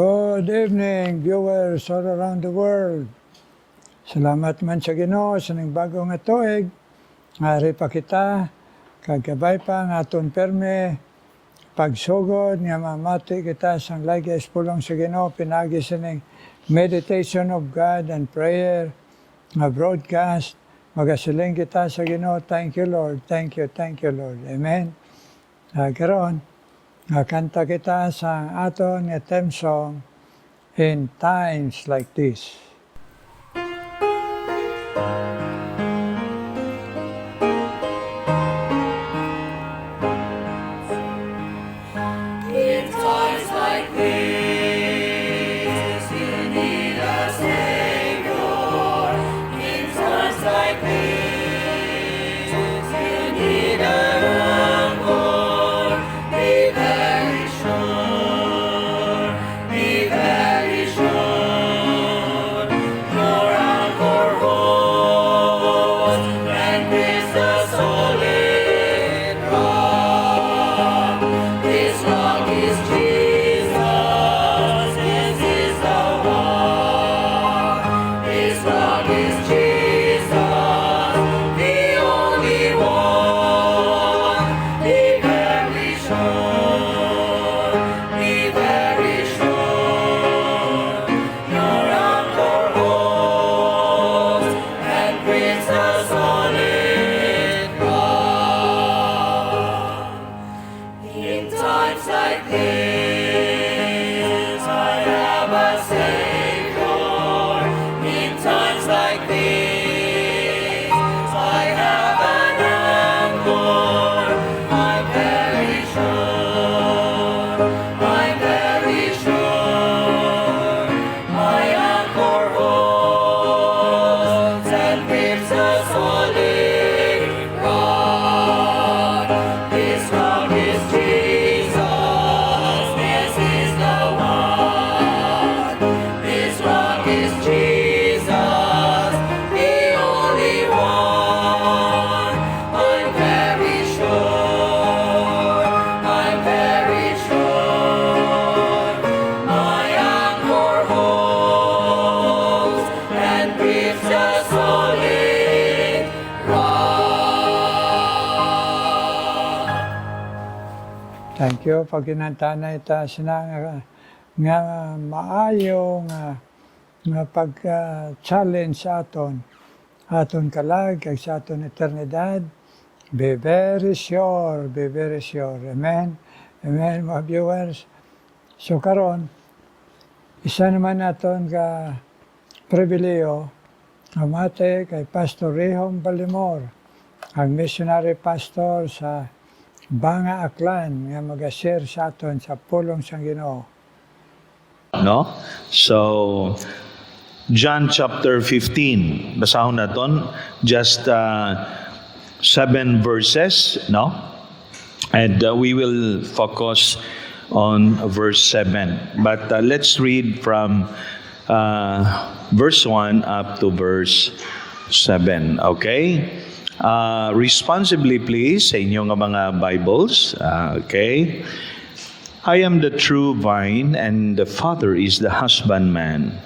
Good evening, viewers all around the world. Salamat man sa Ginoo sa ning bago nga tuig. Ngari pa kita, kagabay pa nga aton perme, pagsugod nga mamati kita sang lagis pulong sa Ginoo, pinagi sa ning meditation of God and prayer, nga broadcast. Magasiling kita sa Ginoo, thank you Lord, thank you Lord. Amen. Karon, kanta kita sa aton nga theme song, In Times Like This. In times like this, you need a Savior. In times like this, you need a anchor. Be very sure, your anchor holds and is a solid rock. This rock is Jesus, this is the one. This rock is Jesus, the only one. Be very sure, your anchor holds and brings a solid rock. In times like this, I have a Savior. In times like this, I have an anchor. I'm very sure, my anchor holds and gives a solid rock. This rock is Jesus, this is the one. This rock is Jesus, the only one. I'm very sure, my anchor holds and gives a solid rock. Thank you pag kinantana ita sina nga maayo nga pag-challenge sa aton kalag kag sa aton eternidad. Be very sure. Amen. Amen, mga viewers. So karon, isa naman naton ka pribileyo nga mate kay Pastor Rehom Balimor, ang missionary pastor sa Banga Aklan nga mag-share sa aton sa pulong sang Ginoo. No? So, John chapter 15. Basahon naton just 7 verses, no? And we will focus on verse 7. But let's read from verse 1 up to verse 7. Okay? Responsibly please sa inyong mga Bibles. Okay? I am the true vine and the Father is the husbandman.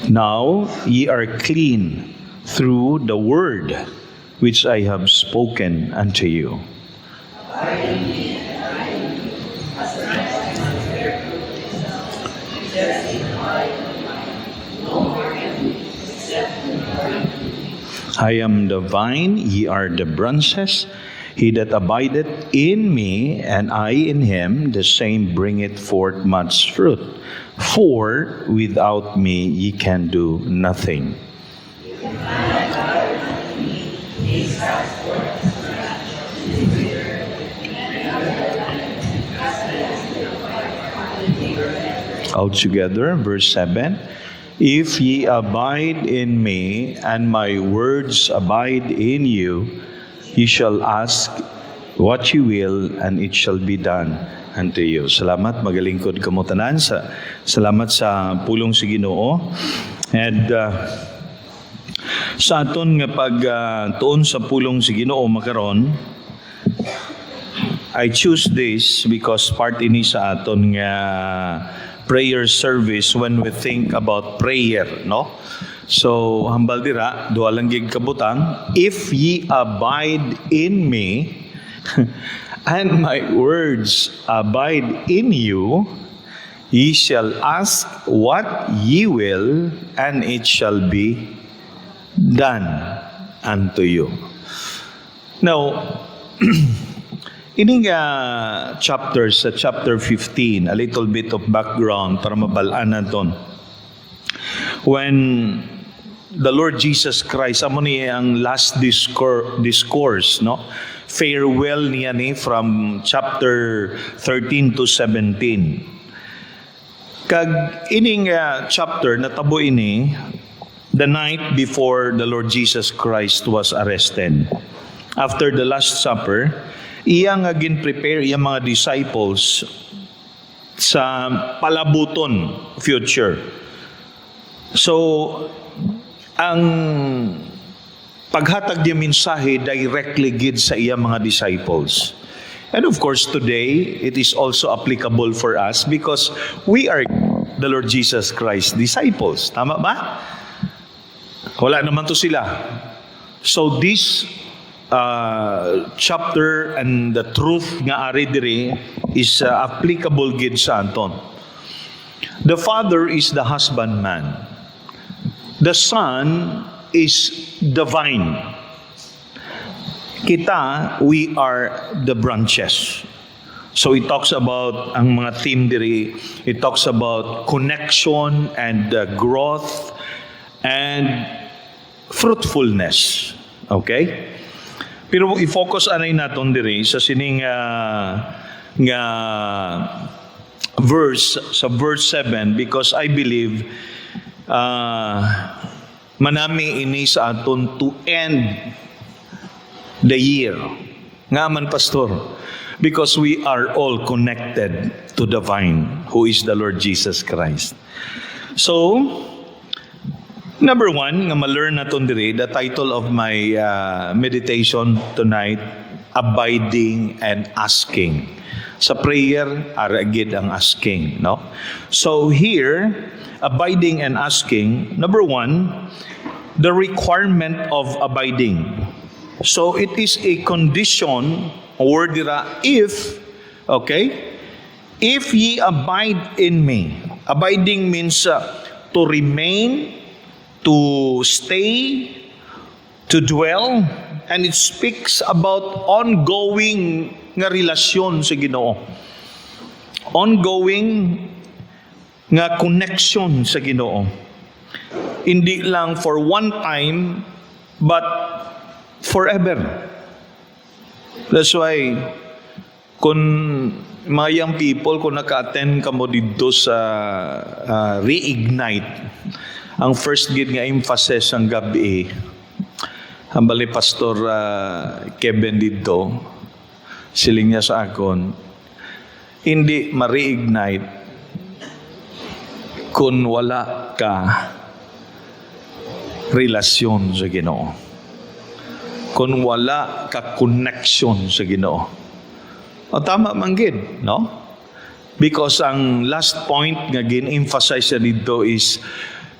Now ye are clean through the word which I have spoken unto you. I am the vine, ye are the branches. He that abideth in me, and I in him, the same bringeth forth much fruit. For without me ye can do nothing. Altogether, verse 7. If ye abide in me, and my words abide in you, ye shall ask what you will, and it shall be done unto you. Salamat, magalingkod kamo tanan. Salamat sa pulong sa Ginoo. And Sa aton nga pag tuon sa pulong si Ginoo makaron, I choose this because part ini sa aton nga prayer service when we think about prayer, no? So, hambal dira, duha lang gig kabutang, if ye abide in me, and my words abide in you, ye shall ask what ye will, and it shall be done unto you. Now, ining chapter sa chapter 15, a little bit of background para mabalaan naton. When the Lord Jesus Christ, amo ni ang last discourse, no? Farewell niya ni from chapter 13 to 17. Kag ining chapter natabo ini the night before the Lord Jesus Christ was arrested. After the Last Supper, iya nga gin-prepare iyang mga disciples sa palabuton future. So, ang paghatag niya mensahe directly gid sa iyang mga disciples. And of course, today, it is also applicable for us because we are the Lord Jesus Christ disciples. Tama ba? Wala naman to sila. So this chapter and the truth nga ari diri is applicable gid sa anton. The Father is the husbandman. The Son is the vine. Kita, we are the branches. So it talks about, ang mga theme diri, it talks about connection and growth and fruitfulness. Okay? Pero i-focus anay naton diri sa sining nga verse, sa verse 7, because I believe manami ini sa aton to end the year. Nga man, Pastor, because we are all connected to the vine, who is the Lord Jesus Christ. So, number one, nga ma-learn naton diri, the title of my meditation tonight, abiding and asking. Sa prayer, aragid ang asking, no? So here, abiding and asking, number one, the requirement of abiding. So it is a condition, or dira, if, okay, if ye abide in me. Abiding means to remain, to stay, to dwell, and it speaks about ongoing nga relasyon sa Ginoo. Ongoing nga connection sa Ginoo. Hindi lang for one time, but forever. That's why, kung mga young people, kung naka-attend ka mo dito sa Reignite, ang first gid nga emphasis ang gabi, ang bali Pastor Kevin dito, siling niya sa akon, hindi ma-reignite kung wala ka relasyon sa Ginoo. Kung wala ka connection sa Ginoo. O tama man gid, no? Because ang last point nga gin-emphasize dito is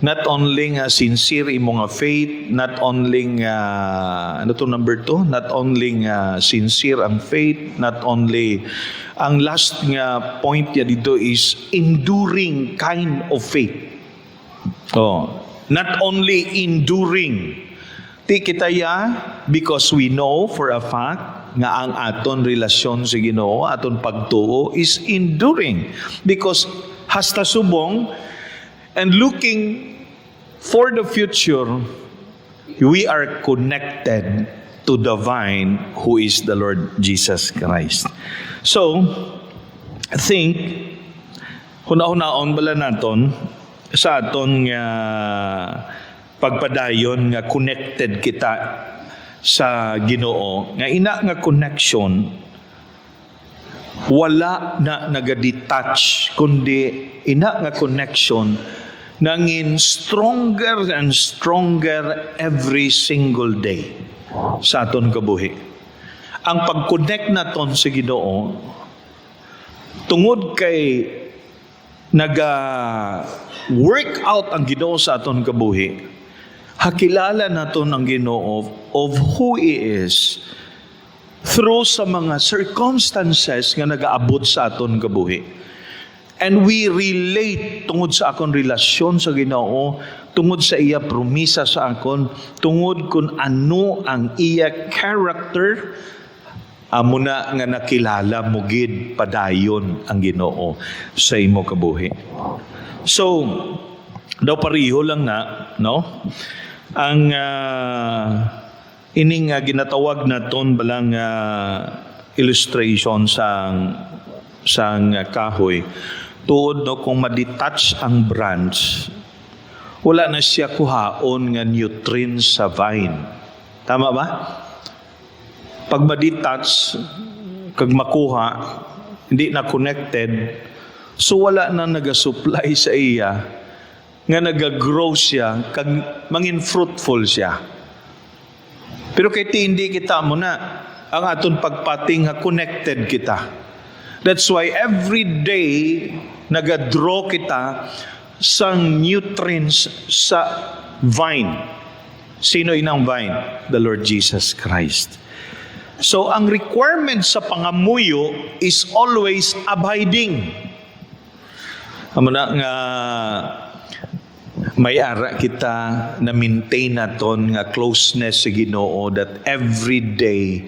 not only nga sincere imong faith, not only ano to number 2, not only sincere ang faith, not only ang last nga point niya dito is enduring kind of faith. Oh, not only enduring. Ti kita ya, because we know for a fact nga ang aton relasyon sa Ginoo, aton pagtuo is enduring, because hasta subong and looking for the future, we are connected to the vine, who is the Lord Jesus Christ. So, I think, huna-hunaon bala naton sa aton nga pagpadayon nga connected kita sa Ginoo, nga ina nga connection wala na nagadetach, kundi ina nga connection nangin stronger and stronger every single day sa aton kabuhi. Ang pag-connect naton sa Ginoo tungod kay work out ang Ginoo sa aton kabuhi. Hakilala naton ang Ginoo of who He is through sa mga circumstances nga nagaabot sa aton kabuhi. And we relate tungod sa akon relasyon sa Ginoo, tungod sa iya promisa sa akon, tungod kung ano ang iya character, amo na nga nakilala mo gid padayon ang Ginoo sa imo kabuhi. So, daw pareho lang na, no? Ang ining ginatawag naton balang illustration sang kahoy. Tuod no, kung ma-detach ang branch, wala na siya kuhaon nga nutrients sa vine. Tama ba? Pag ma-detach, kag makuha, hindi na connected, so wala na nag-supply sa iya, nga nag-grow siya, kag mangin fruitful siya. Pero kay hindi kita mo na, ang aton pagpating nga connected kita. That's why every day nag-draw kita sa nutrients sa vine. Sino inang vine? The Lord Jesus Christ. So ang requirement sa pangamuyo is always abiding. Amo na nga may ara kita na maintain naton nga closeness sa Ginoo, that every day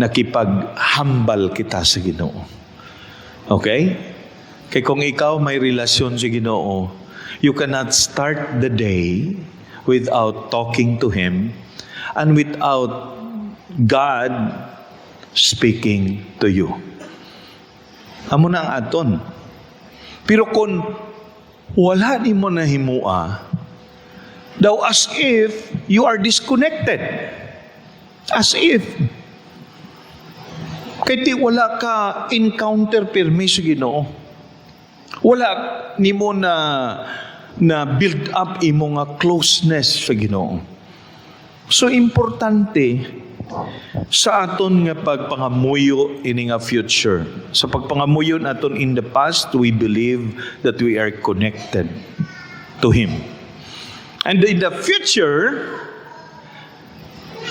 nakipaghambal kita sa Ginoo. Okay? Kaya kung ikaw may relasyon sa Ginoo, you cannot start the day without talking to Him and without God speaking to you. Amo na ang aton. Pero kung wala ni mo na himua, daw as if you are disconnected. As if. Kaya di wala ka encounter pirmi sa Ginoo. Wala ni mo na build up imo nga closeness sa Ginoo. So importante sa aton nga pagpangamuyo ini nga future. Sa pagpangamuyo naton in the past, we believe that we are connected to Him. And in the future,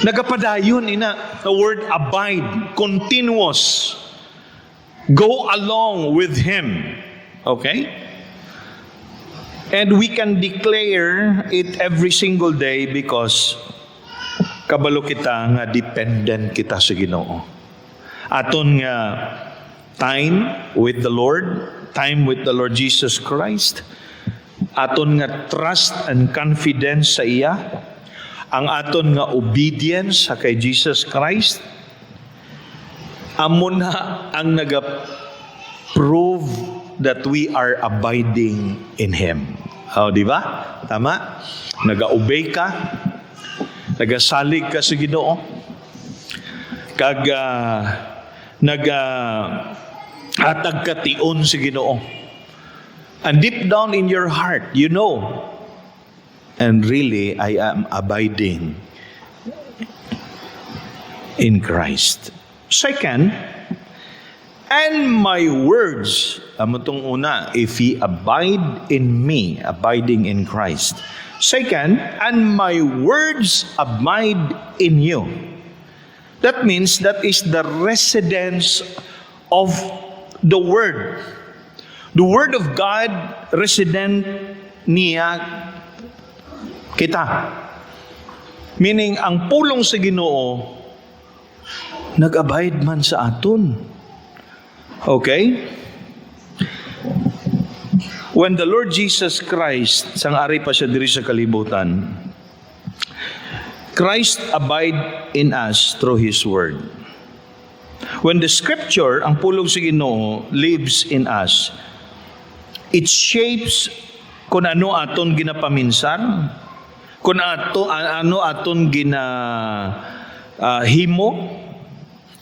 nagapadayon ina the word abide, continuous, go along with Him. Okay? And we can declare it every single day because kabalo kita nga dependent kita sa Ginoo. Aton nga time with the Lord, time with the Lord Jesus Christ, aton nga trust and confidence sa iya, ang aton nga obedience sa kay Jesus Christ, amo na ang naga-prove that we are abiding in Him. Di ba? Tama? Naga-obey ka, nagasalig ka sa Ginoo, kag hatag ka tion sa Ginoo. And deep down in your heart, you know, and really, I am abiding in Christ. Second, and my words, amutong una, if ye abide in me, abiding in Christ. Second, and my words abide in you. That means that is the residence of the Word. The Word of God resident niya kita. Meaning, ang pulong sa Ginoo, nag-abide man sa aton. Okay? When the Lord Jesus Christ, sang ari pa siya diri sa kalibutan, Christ abide in us through His Word. When the Scripture, ang pulong sa Ginoo, lives in us, it shapes kung ano aton ginapaminsan, kung ano aton himo,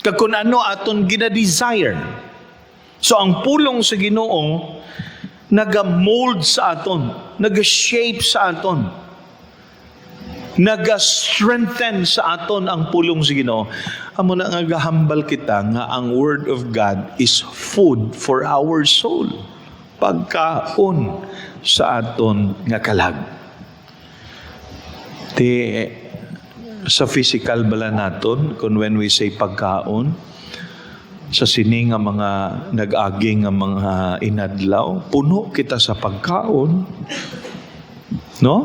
kung ano aton gina-desire. So ang pulong sa Ginoo naga-mold sa aton, naga-shape sa aton, naga-strengthen sa aton ang pulong sa Ginoo. Amo na nga gahambal kita nga ang Word of God is food for our soul. Pagkaon sa aton nga kalag. Sa physical bala naton, kung when we say pagkaon, sa sini nga mga nag-aging nga mga inadlaw, puno kita sa pagkaon. No?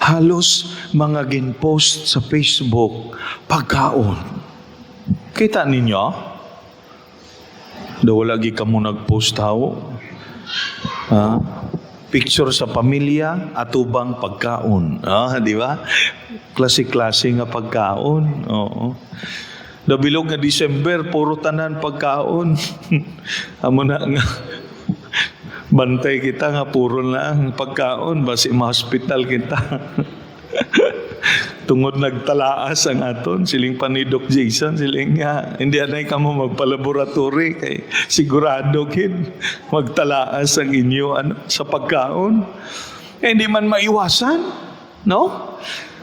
Halos mga ginpost sa Facebook, pagkaon. Kita ninyo? Daw lagi ka mo nag-post how? Picture sa pamilya, atubang pagkaon. Di ba? Klase-klase nga pagkaon. Oo. Dabilog nga December, puro tanan pagkaon. Amo na nga. Bantay kita nga puro na ang pagkaon. Basi ma-hospital kita. Tungod nagtalaas ang aton. Siling pa ni Doc Jason. Siling nga, hindi anay ka mo magpalaboratory. Kay sigurado kin. Magtalaas ang inyo sa pagkaon. Hindi man maiwasan. No?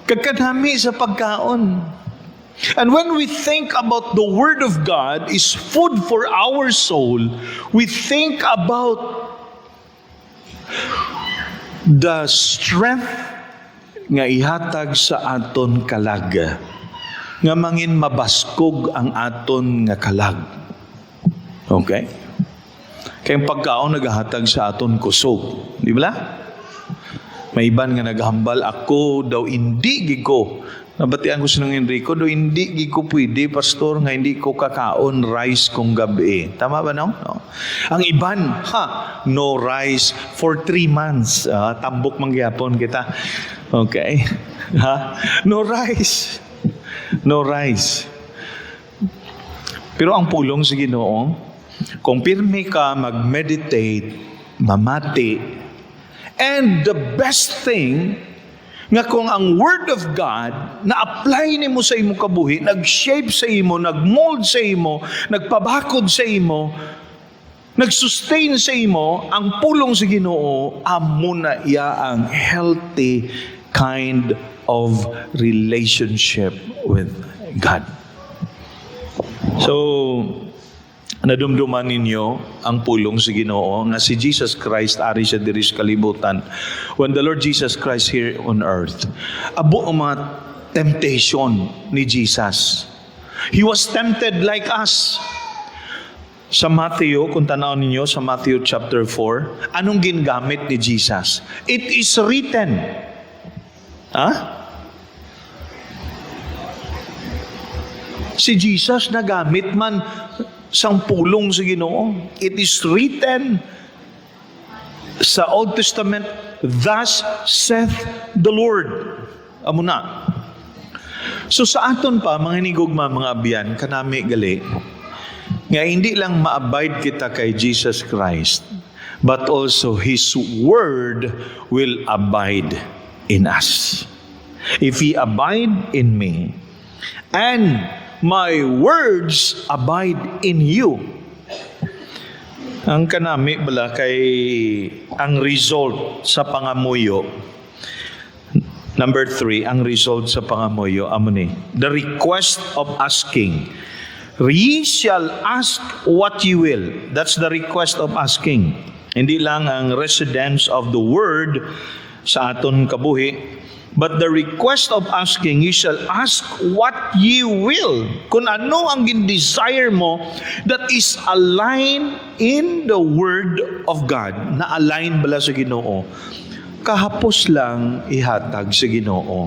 Kagkadami sa pagkaon. And when we think about the Word of God is food for our soul, we think about the strength nga ihatag sa aton kalag, nga mangin mabaskog ang aton nga kalag. Okay? Kaya pagkaon naghahatag sa aton kusog. Di ba? May iban nga naghambal, ako daw hindi gigo. Nabatian ko sa Enrico, do hindi ko pwede, pastor, nga hindi ko kakaon rice kung gabi. Tama ba no? Ang iban, no rice for 3 months. Tambok mangyapon kita. Okay. No rice. No rice. Pero ang pulong sa Ginoo, kung pirmi ka mag-meditate, mamati, and the best thing, nga kung ang Word of God na-apply nimo sa imo kabuhi, nag-shape sa imo, nag-mold sa imo, nagpabakod sa imo, nag-sustain sa imo, ang pulong sa Ginoo, amo na iya ang healthy kind of relationship with God. So, nadumduman ninyo ang pulong sa Ginoo nga si Jesus Christ ari siya diri sa kalibutan. When the Lord Jesus Christ here on earth, abo ang mga temptation ni Jesus. He was tempted like us. Sa Matthew, kung tanaw ninyo sa Matthew chapter 4, anong gingamit ni Jesus? It is written. Si Jesus nagamit man sang pulong sa Ginoo. It is written sa Old Testament, thus saith the Lord. Amo na. So sa aton pa, mga hinigugma, mga abyan, kanami gali, nga hindi lang ma-abide kita kay Jesus Christ, but also His Word will abide in us. If He abide in me, and my words abide in you. Ang kanami bala kay ang result sa pangamuyo. Number 3, ang result sa pangamuyo, amo ni, the request of asking. Ye shall ask what you will. That's the request of asking. Hindi lang ang residence of the word sa aton kabuhi, but the request of asking, you shall ask what ye will. Kung ano ang desire mo that is aligned in the Word of God. Na-align bala sa Ginoo. Kahapos lang ihatag sa Ginoo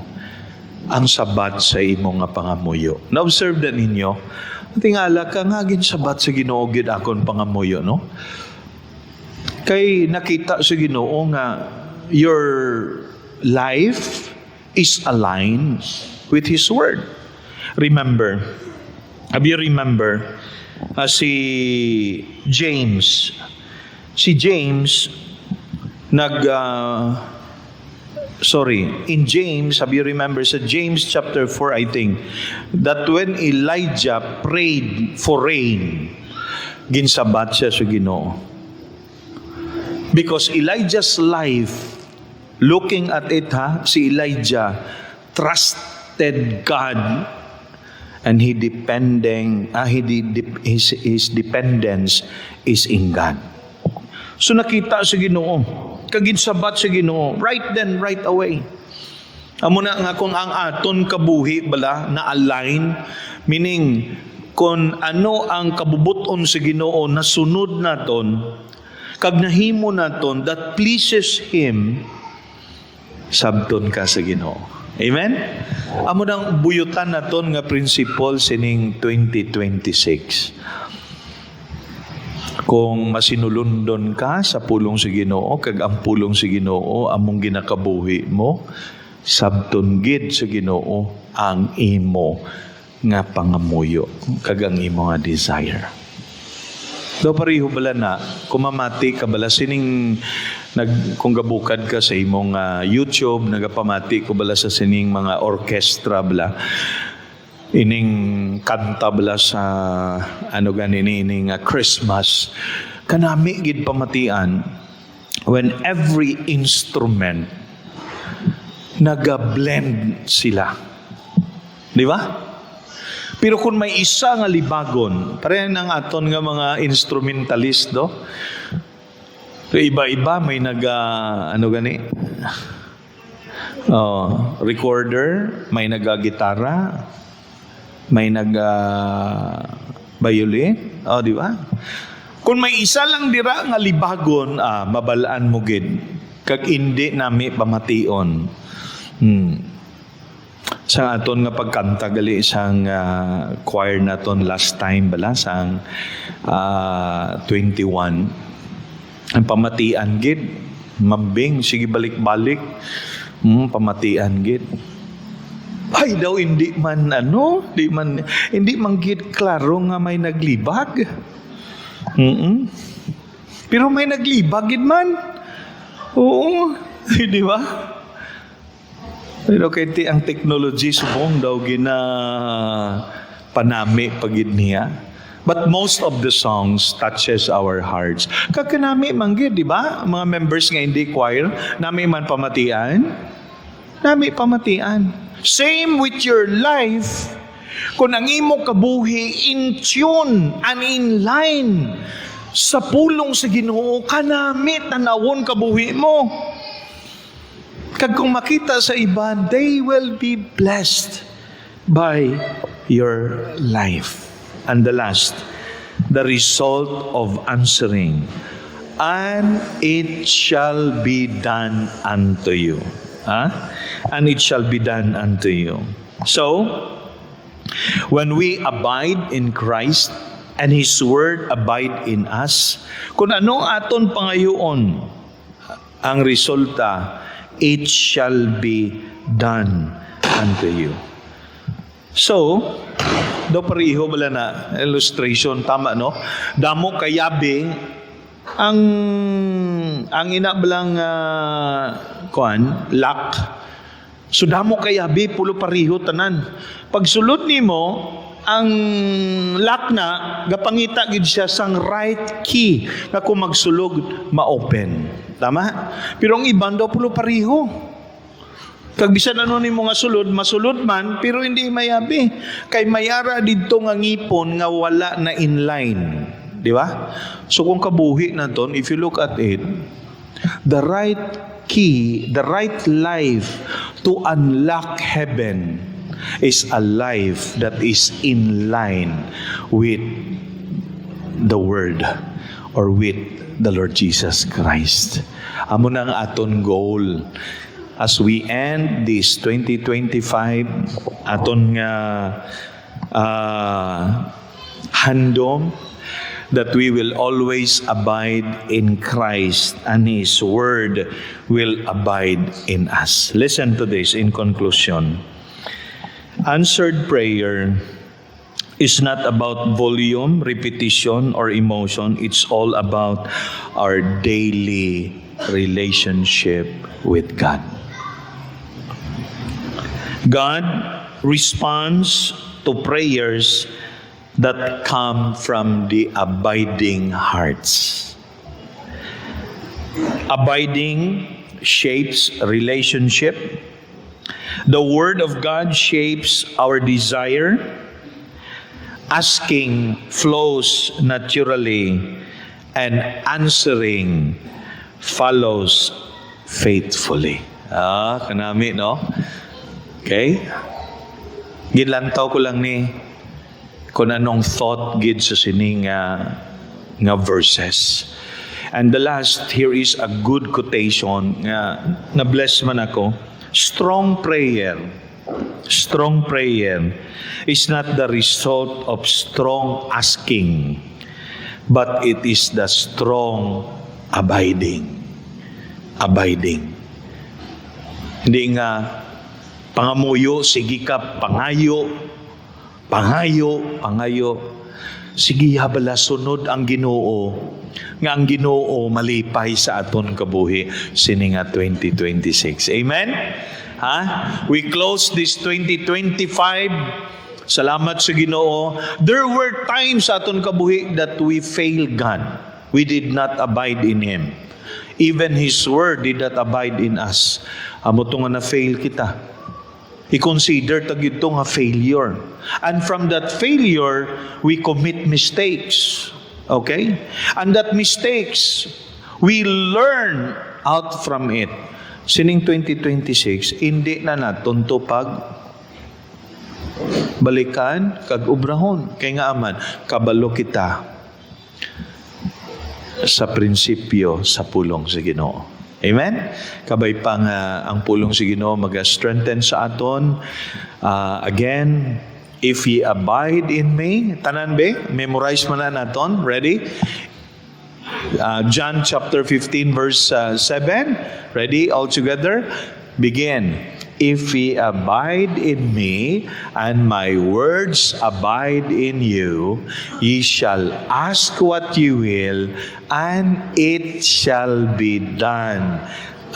ang sabat sa imong nga pangamuyo. Na-observe na ninyo, tingala ka nga gin sabat sa Ginoo gid akon pangamuyo, no? Kay nakita sa Ginoo nga your life is aligned with His Word. Remember, have you remember si James? Si James in James, have you remember sa James chapter 4, I think, that when Elijah prayed for rain, ginsabat siya sa Ginoo. Because Elijah's life, looking at it si Elijah trusted God and his dependence is in God. So nakita sa Ginoo, kaginsabat sa Ginoo, right then, right away. Amo na nga kung ang aton kabuhi bala na align, meaning kung ano ang kabubuton sa Ginoo nasunod naton, kag nahimo naton that pleases Him, sabton ka sa Ginoo. Amen? Amo nang buyutan naton nga principle sining 2026. Kung masinulundon ka sa pulong sa Ginoo, kag ang pulong sa Ginoo among ginakabuhi mo, sabton gid sa Ginoo ang imo nga pangamuyo, kag ang imo nga desire. Do pareho bala na, kumamati ka bala sining kung gabukad ka sa imong YouTube, nagapamati ko bala sa sining mga orkestra bala, ining kanta bala sa ining Christmas, kanami gid pamatian when every instrument naga-blend sila. Di ba? Pero kung may isa nga libagon, parehan ang aton nga mga instrumentalist, do? So, iba-iba, may recorder, may gitara, may violin, di ba? Kung may isa lang dira nga libagon, mabalaan mo gid, kag hindi nami pamation. Sa aton nga pagkanta gali isang choir naton last time bala sang 21, ang pamatian gid, mambing sige balik-balik, pamatian gid. Ay daw hindi man gid klaro nga may naglibag. Pero may naglibag gid man. Oo, di ba? Pero kaya ang technology subong daw panami pagid niya. But most of the songs touches our hearts. Kakanami manggid, di ba? Mga members nga hindi choir, nami man pamatian. Nami pamatian. Same with your life. Kung ang imo kabuhi in tune and in line sa pulong sa Ginoo, kanami tanawon kabuhi mo. Kag kung makita sa iba, they will be blessed by your life. And the last, the result of answering, and it shall be done unto you. And it shall be done unto you. So, when we abide in Christ, and His Word abide in us, kung ano aton pangayoon, ang resulta, it shall be done unto you. So, do pareho bala na illustration, tama no? Damo kayabing ang ina balang lock. So damo kayabi pulo pareho tanan. Pag sulod nimo ang lock na gapangita gid siya sang right key nga kung magsulog ma-open. Tama? Pero ang iban daw pulo pareho. Kag bisan ano nimo nga sulod, masulod man pero hindi mayabi. Kay mayara didto nga ngipon nga wala na inline, di ba? So kung kabuhi naton, if you look at it, the right key, the right life to unlock heaven is a life that is in line with the Word or with the Lord Jesus Christ. Amo na ang aton goal as we end this 2025, aton nga handom, that we will always abide in Christ and His Word will abide in us. Listen to this in conclusion. Answered prayer is not about volume, repetition, or emotion. It's all about our daily relationship with God. God responds to prayers that come from the abiding hearts. Abiding shapes relationship. The Word of God shapes our desire. Asking flows naturally, and answering follows faithfully. Kanami, no? Okay? Ginlantaw ko lang ni kung anong thought gid sa sining nga verses. And the last, here is a good quotation nga na-bless man ako. Strong prayer is not the result of strong asking, but it is the strong abiding. Abiding. Hindi nga pangamuyo, sige ka, pangayo. Sige habala sunod ang Ginoo. Nga ang Ginoo malipay sa aton kabuhi sini nga 2026. Amen? We close this 2025. Salamat sa Ginoo. There were times sa aton kabuhi that we failed God. We did not abide in Him. Even His Word did not abide in us. Amo to nga na-fail kita. I-consider tagid to nga failure. And from that failure, we commit mistakes. Okay? And that mistakes, we learn out from it. Sining 2026, hindi na naton to pag balikan kag ubrahon. Kay nga aman, kabalo kita sa prinsipyo sa pulong sa Ginoo. Amen? Kabay pa nga ang pulong sa Ginoo mag-strengthen sa aton. Again, if ye abide in me, tanan be, memorize mo na naton. Ready? John chapter 15 verse 7. Ready? All together? Begin. If ye abide in me, and my words abide in you, ye shall ask what you will, and it shall be done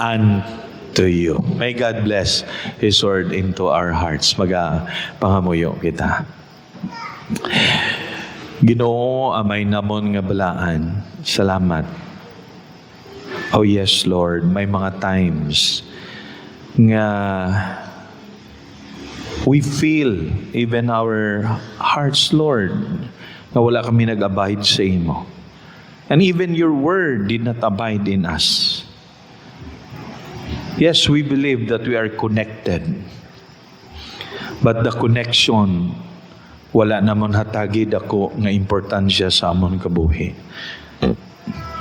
unto you. May God bless His word into our hearts. Pangamuyo kita. Ginoo, amay namon nga balaan. Salamat. Oh yes, Lord, may mga times nga we feel even our hearts, Lord, na wala kami nag-abide sa imo. And even your word did not abide in us. Yes, we believe that we are connected. But the connection, wala namon hatagid ako nga importansya sa amon kabuhi.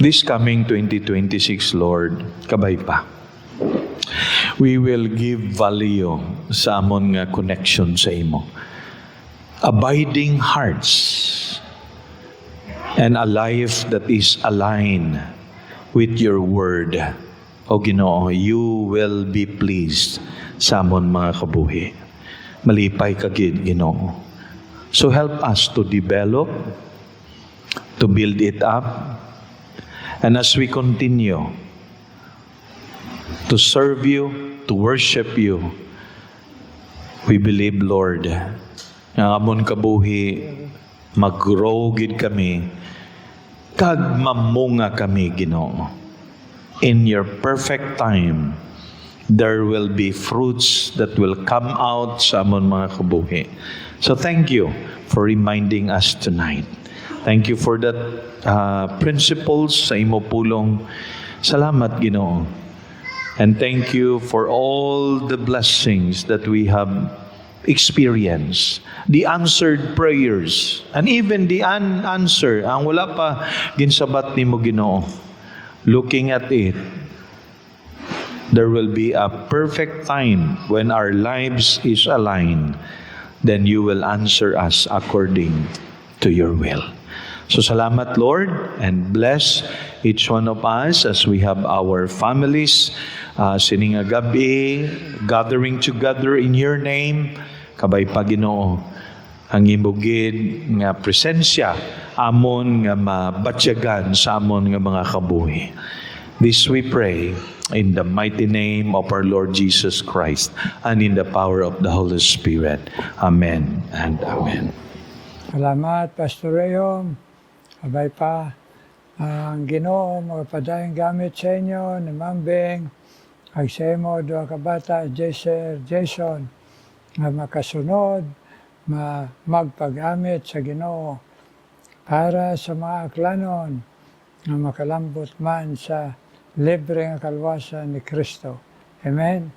This coming 2026, Lord, kabay pa. We will give value sa amon nga connection sa imo. Abiding hearts and a life that is aligned with your word. O Ginoo, you will be pleased sa amon mga kabuhi. Malipay ka gid, Ginoo. So help us to develop, to build it up, and as we continue to serve you, to worship you, we believe, Lord, nga amon kabuhi, mag-grow gid kami, kag mamunga kami, Ginoo. In your perfect time, there will be fruits that will come out sa amon mga kabuhi. So thank you for reminding us tonight. Thank you for that principles sa imo pulong. Salamat, Ginoo. And thank you for all the blessings that we have experienced. The answered prayers. And even the unanswered. Ang wala pa ginsabat ni mo, Ginoo. Looking at it, there will be a perfect time when our lives is aligned. Then you will answer us according to your will. So salamat, Lord, and bless each one of us as we have our families sining nga gabi, gathering together in your name. Kabay pa, Ginoo, ang imugid nga presensya amon nga mabatyagan sa amon nga mga kabuhi. This we pray in the mighty name of our Lord Jesus Christ and in the power of the Holy Spirit. Amen and amen. Salamat, Pastor Rayom. Abay pa. Ang Ginoo magapadayong gamit sa inyo ni Mambing, ag sa imo duha ka bata, Jason, nga makasunod, magpagamit sa Ginoo para sa mga aklanon nga makalambot man sa libre nga kalwasan ni Kristo. Amen.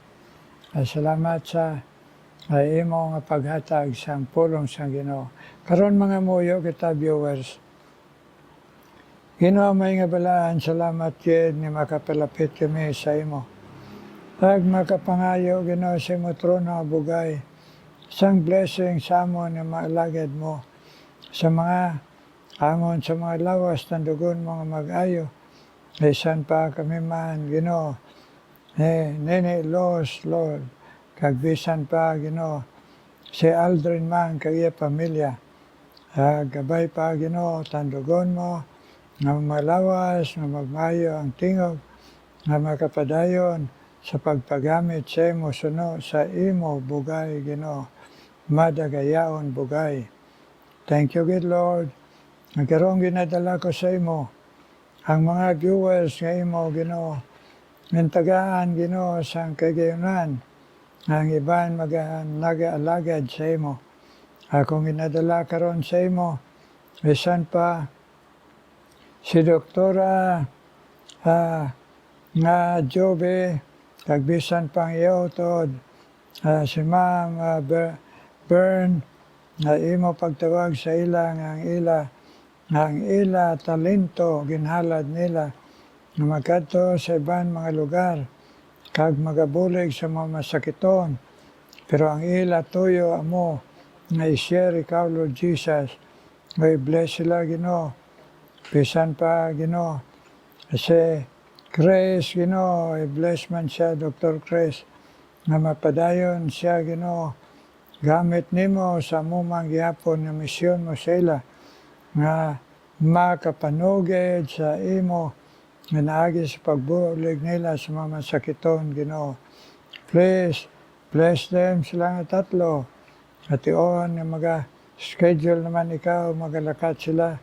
Salamat sa imo nga paghatag sa pulong sa Ginoo. Karon mga muyo kita viewers, Ginoo may nga balaan, salamat yun ni makapalapit kami sa imo. Ag makapangayo Ginoo sa imo trono nga bugay. Isang blessing sa amon nga maalagad mo sa mga amon sa mga lawas ng dugon mga mag-ayo. Isan pa kami man Ginoo. Nene Los, Lord. Kagbisan pa Ginoo. Si Aldrin man kag iya pamilya. Gabay pa Ginoo tandugon mo nga malawas, nga magmayo ang tingog, nga makapadayon sa pagpagamit sa imo suno sa imo bugay Ginoo. Madagayaon bugay. Thank you, good Lord. Nagkaroon ginadala ko sa imo ang mga viewers nga imo Ginoo. Mintagaan Ginoo sa kagayunan. Ang iban nag-aalagad sa imo. Akong ginadala karon sa imo. Bisan pa si Doktora nga Jobe, kagbisan pang iotod, si Ma'am Bern, na imo pagtawag sa ila ang ila talento ginhalad nila na magkadto sa iban mga lugar kag magabulig sa mga masakiton, pero ang ila tuyo amo nga i-share ikaw Lord Jesus, may bless sila Ginoo. Bisan pa Ginoo si Grace Ginoo, i-bless man siya Dr. Grace nga mapadayon siya Ginoo. Gamit nimo sa mumang gihapon nga misyon mo sa ila nga makapanugid sa imo nga naagi sa pagbulig nila sa mga masakiton Ginoo. Please bless them sila nga tatlo. At iyon nga schedule naman ikaw magalakat sila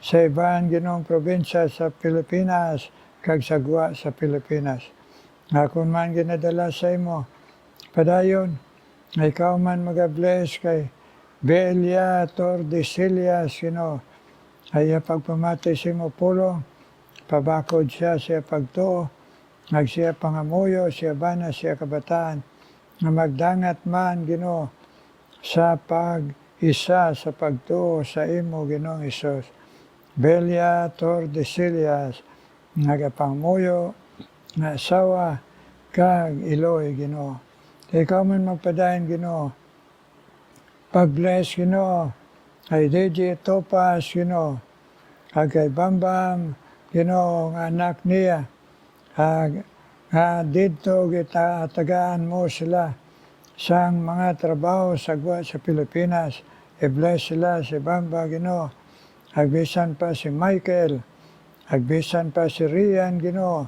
sa iban Ginoong probinsya sa Pilipinas kag sagwa sa Pilipinas. Nga kung man ginadala sa imo padayon, nga ikaw man magabless kay Belia Tordesillas, Ginoo, ay pagpamati sa imo pulong, pabakod siya sa pagtuo, siya pangamuyo, siya bana, siya kabataan, nga magdangat man Ginoo sa pag-isa sa pagtuo sa imo Ginoong Hesus. Belia Tordesillas, nagapangamuyo, nga asawa, kag Iloy Ginoo. Ikaw man magpadayon Ginoo. Pag-bless Ginoo. Kay DJ Topas Ginoo. Kag kay Bambam Ginoo nga anak niya. Nga dito kita tagaan mo sila sang mga trabaho sagwa sa Pilipinas. I-bless sila si Bamba Ginoo. Agbisan pa si Michael. Agbisan pa si Rian Ginoo.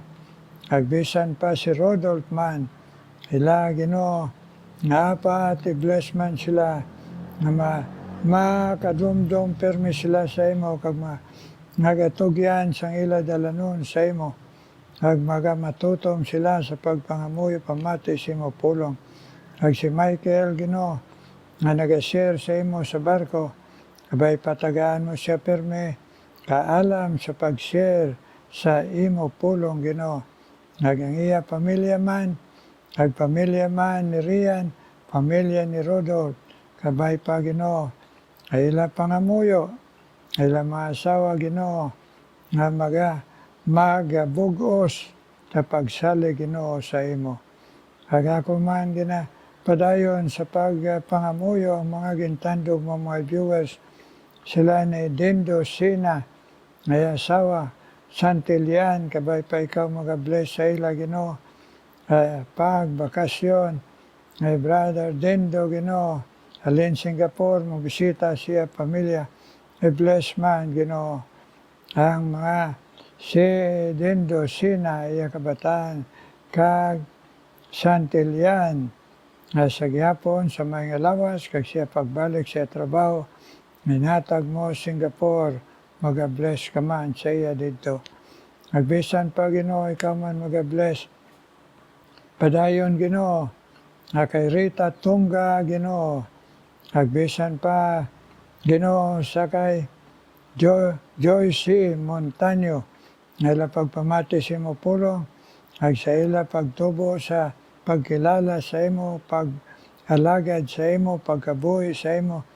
Agbisan pa si Rodolph man. Ila Ginoo, nga apat, i-bless man sila, nga makadumdum permi sila sa imo, kag nagatugyan sang ila dalanon sa imo, kag matutom sila sa pagpangamuyo pamati sa imo pulong. Kag si Michael Ginoo, nga nag-share sa imo sa barko, abay patagaan mo siya permi, kaalam sa pag-share sa imo pulong Ginoo. Ang iya pamilya man, kag pamilya man ni Rian, pamilya ni Rodolph, kabay pa Ginoo, ay ila pangamuyo, ay ila mga asawa Ginoo, nga magabugos sa pagsali Ginoo sa imo. Kag ako man padayon sa pagpangamuyo ang mga gintandog mga viewers, sila ni Dindo Sina, ngay asawa, Santilian, kabay pa ikaw mag-bless sa ila Ginoo. Pagbakasyon, may brother Dindo Ginoo, alin Singapore, magbisita siya pamilya, i-bless man Ginoo. Ang mga si Dindo Sina, iya kabataan, kag Santilian, sa gihapon sa mga lawas, kag siya pagbalik sa trabaho, minatag mo Singapore, mag-bless ka man sa iya dito. Agbisan pa Ginoo, ikaw man mag-bless. Padayon Ginoo, kay Rita Tunga Ginoo. Agbisan pa Ginoo sa kay Joyce Montaño. Ila pagpamati sa imo pulong, ag sa ila pagtubo sa pagkilala sa imo, pag-alagad sa imo, pagkabuhi sa imo.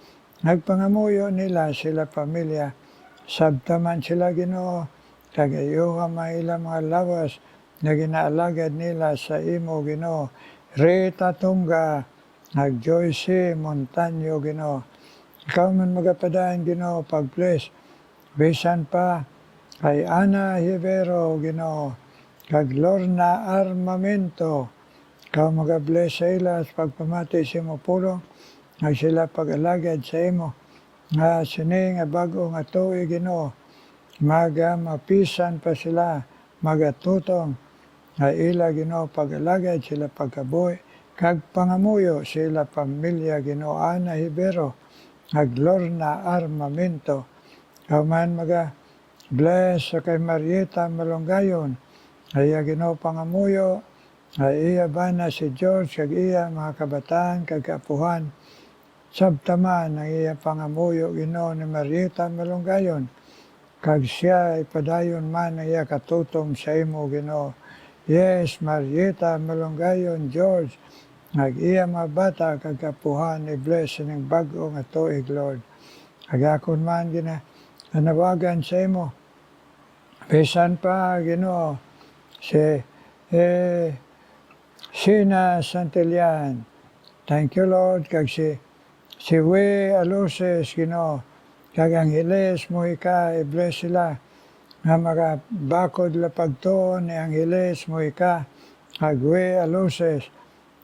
Nagpangamuyo nila sila pamilya. Sabtaman sila Ginoo, kagayuha ila mga lawas na ginaalagad nila sa imo Ginoo. Rita Tunga, ag Joyce Montaño Ginoo. Ikaw man magapadaan Ginoo, pag-bless. Bisan pa kay Ana Hibero Ginoo, kag Lorna Armamento. Ikaw mag-bless sa ila sa pagpamati sa imo pulong, nga sila pag-alagad sa imo, nga sini nga bago nga tuig Ginoo, mapisan pa sila, magatutong, nga ila Ginoo pag-alagad sila pagkabuhi, kag pangamuyo sila pamilya Ginoo. Ana Hibero, kag Lorna Armamento. Ikaw man bless sa kay Marieta Malonggayon, ay Ginoo pangamuyo, ay iya bana si George, kag iya mga kabataan, kag kaapuhan. Sabtaman ang iya pangamuyo Ginoo ni Marieta Malonggayon, kag siya ipadayon man ang iya katutom sa imo Ginoo. Yes, Marieta Malonggayon, George, kag iya mga bata, kag kaapuhan, i-bless ng bago nga tuig, Lord. Kag akon man nanawagan sa imo. Bisan pa Ginoo, si Sina Santillan. Thank you Lord, kag si We Aluces Ginoo, kag ang Hiles Muhika, i-bless sila, nga magabakod la pagtuon ni ang Hiles Muhika, kag We Aluces,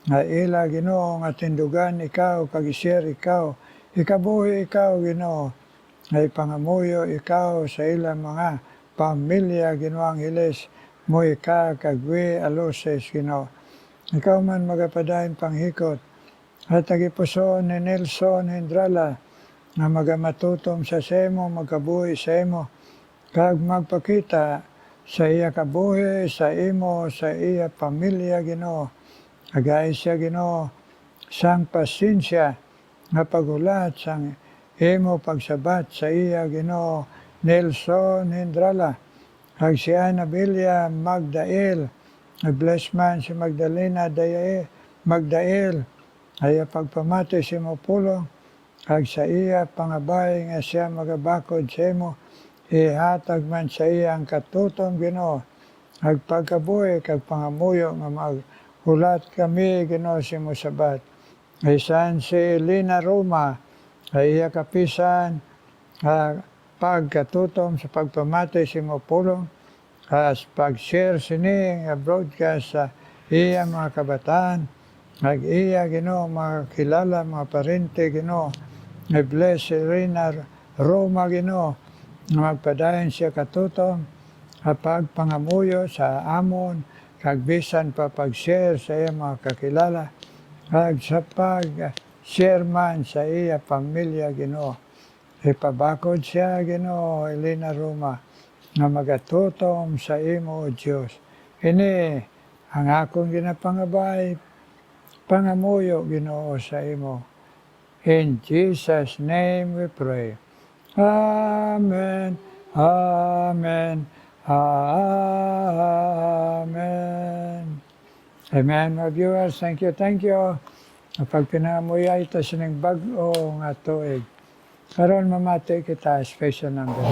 nga ila Ginoo, nga tindugan ikaw, kag isir ikaw, ikabuhi ikaw Ginoo, ay pangamuyo ikaw sa ilang mga pamilya Ginoo. Ang Hiles Muhika, kag We Aluces Ginoo. Ikaw man magapadayon panghikot, at tagipuson ni Nelson Hindrala, na magamatutom sa semo, magkabuhi sa imo, kag magpakita sa iya kabuhi, sa imo, sa iya pamilya Ginoo. Agay siya Ginoo, sang pasensya, nga pagulat, sang imo pagsabat sa iya Ginoo. Nelson Hindrala, kag si Anabilia Magdael, bless man si Magdalena Magdael, ay pagpamati sa imo pulong, kag sa iya pangabay nga siya magabakod sa imo, ihatag man sa iya ang katutom Ginoo, kag pagkabuhi, kag pangamuyo nga maghulat kami Ginoo sa imo sabat. Ay saan si Lina Roma, ay iya kapisan, pagkatutom sa pagpamati sa imo pulong, as pag-share sini nga broadcast sa iya mga kabataan, kag iya Ginoo mga kilala, mga parente Ginoo, i-bless si Lina Roma Ginoo, nga magpadayon siya katutom, kapag pangamuyo sa amon, kag bisan pa pag-share sa iya mga kakilala, kag sa pag-share man sa iya pamilya Ginoo. Ipabakod siya Ginoo, Elena Roma, nga magatutom sa imo Dios. Ini ang akong ginapangabay, pangamuyo Ginoo sa imo. In Jesus' name we pray. Amen, amen, amen. Amen, my viewers. Thank you. Kapag pinamuya ito sining bago nga tuig, karon mamati kita special number.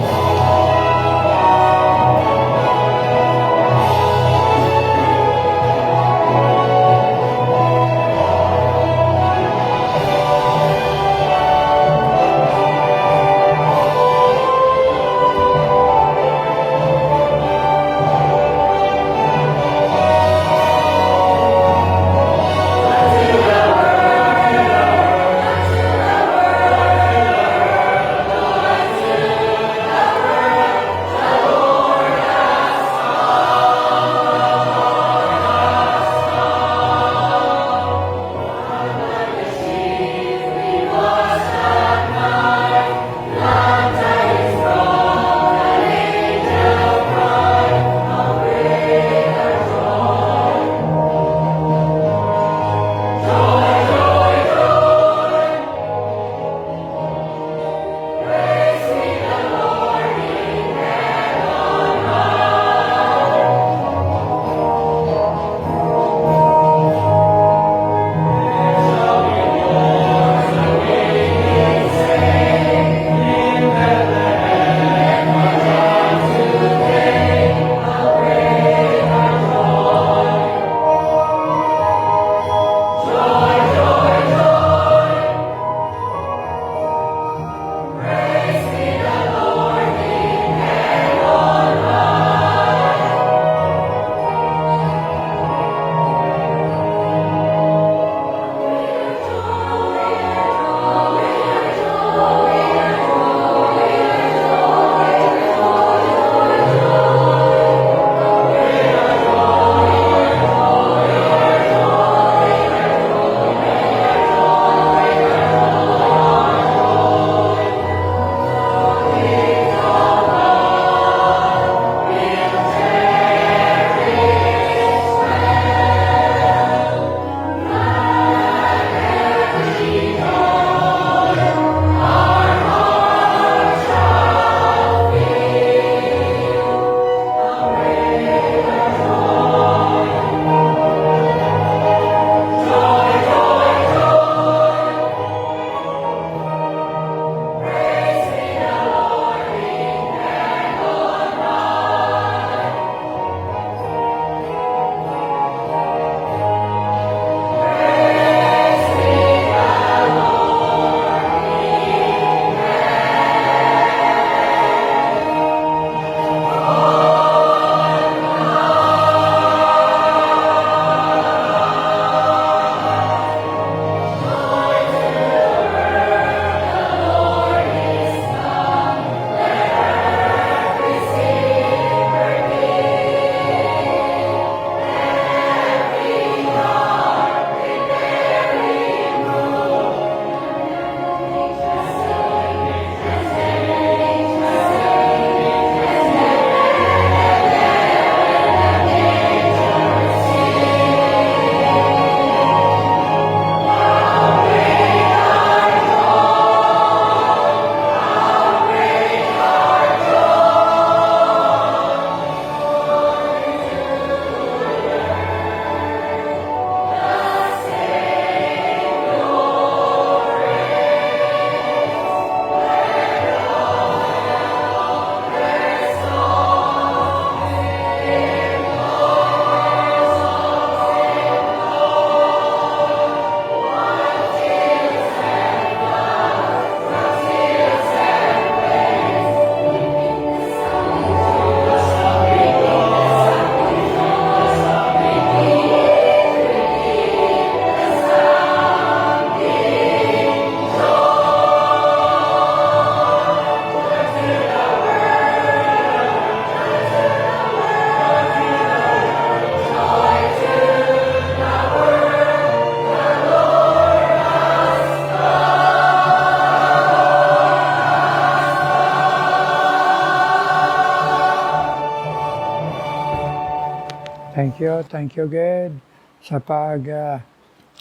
Thank you, God, sa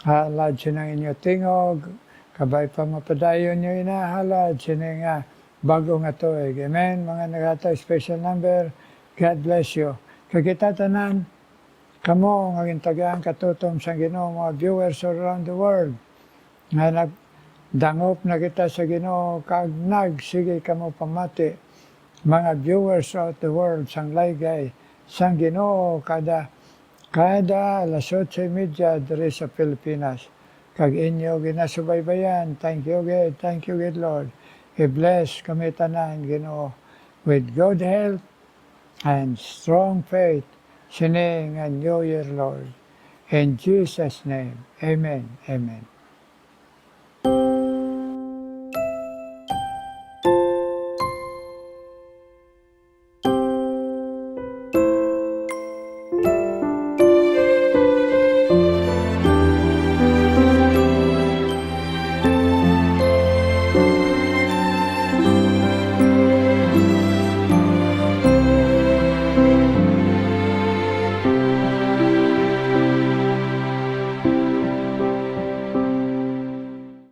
halad sinang inyo tingog, kabay pa mapadayon nyo inahalad sining bago nga tuig. Amen, mga nagata special number, God bless you. Kagita tanan, kamo nga gintagaan katutom sa Ginoo, mga viewers all around the world, nga nagdangop na kita sa Ginoo, kagnag, sige kamo pamati, mga viewers of the world, sang laygay, sang Ginoo, kada alas 8:30 diri sa Pilipinas. Kag inyo ginasubaybayan. Thank you, God, Lord. I-bless kami tanan, Ginoo, with good health and strong faith, sining and New Year, Lord. In Jesus' name, amen, amen.